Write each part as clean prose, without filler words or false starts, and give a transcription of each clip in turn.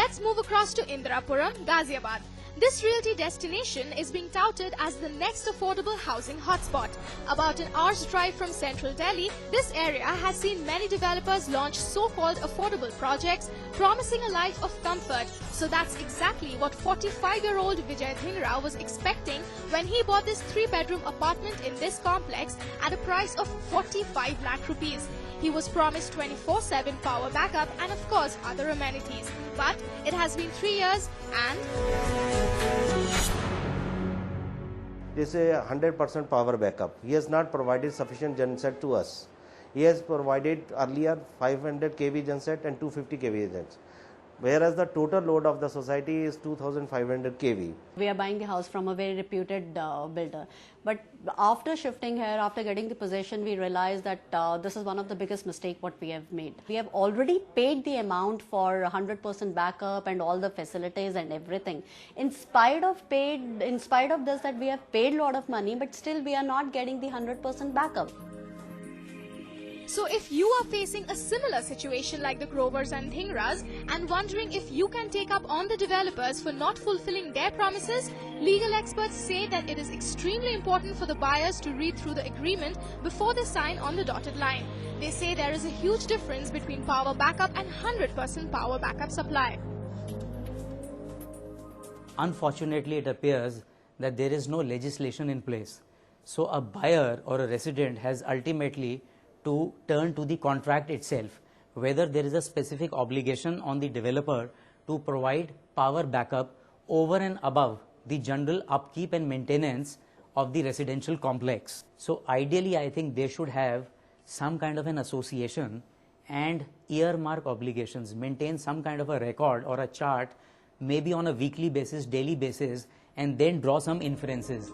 Let's move across to Indirapuram, Ghaziabad. This realty destination is being touted as the next affordable housing hotspot. About an hour's drive from central Delhi, this area has seen many developers launch so-called affordable projects promising a life of comfort. So that's exactly what 45-year-old Vijay Dhingra was expecting when he bought this 3-bedroom apartment in this complex at a price of 45 lakh rupees. He was promised 24/7 power backup and of course other amenities. But it has been 3 years and they say 100% power backup. He has not provided sufficient genset to us. He has provided earlier 500 kV genset and 250 kV genset, whereas the total load of the society is 2500 kV. We are buying the house from a very reputed builder. But after shifting here, after getting the possession, we realized that this is one of the biggest mistakes what we have made. We have already paid the amount for 100% backup and all the facilities and everything. In spite of this that we have paid a lot of money, but still we are not getting the 100% backup. So if you are facing a similar situation like the Grovers and Dhingras and wondering if you can take up on the developers for not fulfilling their promises, legal experts say that it is extremely important for the buyers to read through the agreement before they sign on the dotted line. They say there is a huge difference between power backup and 100% power backup supply. Unfortunately, it appears that there is no legislation in place. So a buyer or a resident has ultimately to turn to the contract itself, whether there is a specific obligation on the developer to provide power backup over and above the general upkeep and maintenance of the residential complex. So ideally, I think they should have some kind of an association and earmark obligations, maintain some kind of a record or a chart, maybe on a weekly basis, daily basis, and then draw some inferences.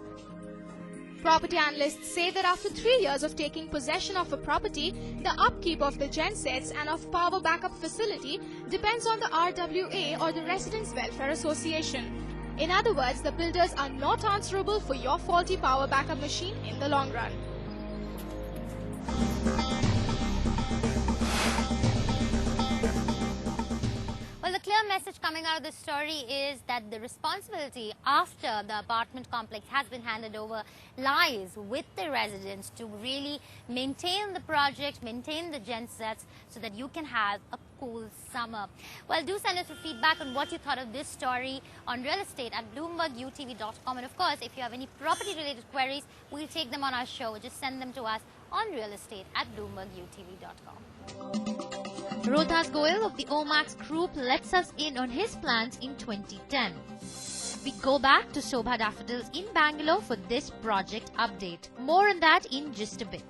Property analysts say that after 3 years of taking possession of a property, the upkeep of the gensets and of power backup facility depends on the RWA or the Residents' Welfare Association. In other words, the builders are not answerable for your faulty power backup machine in the long run. Well, the clear message coming out of this story is that the responsibility after the apartment complex has been handed over lies with the residents to really maintain the project, maintain the gensets so that you can have a cool summer. Well, do send us your feedback on what you thought of this story on real estate at bloombergutv.com. And of course, if you have any property related queries, we'll take them on our show. Just send them to us on realestate at bloombergutv.com. Rohtas Goyal of the Omax Group lets us in on his plans in 2010. We go back to Sobha Daffodils in Bangalore for this project update. More on that in just a bit.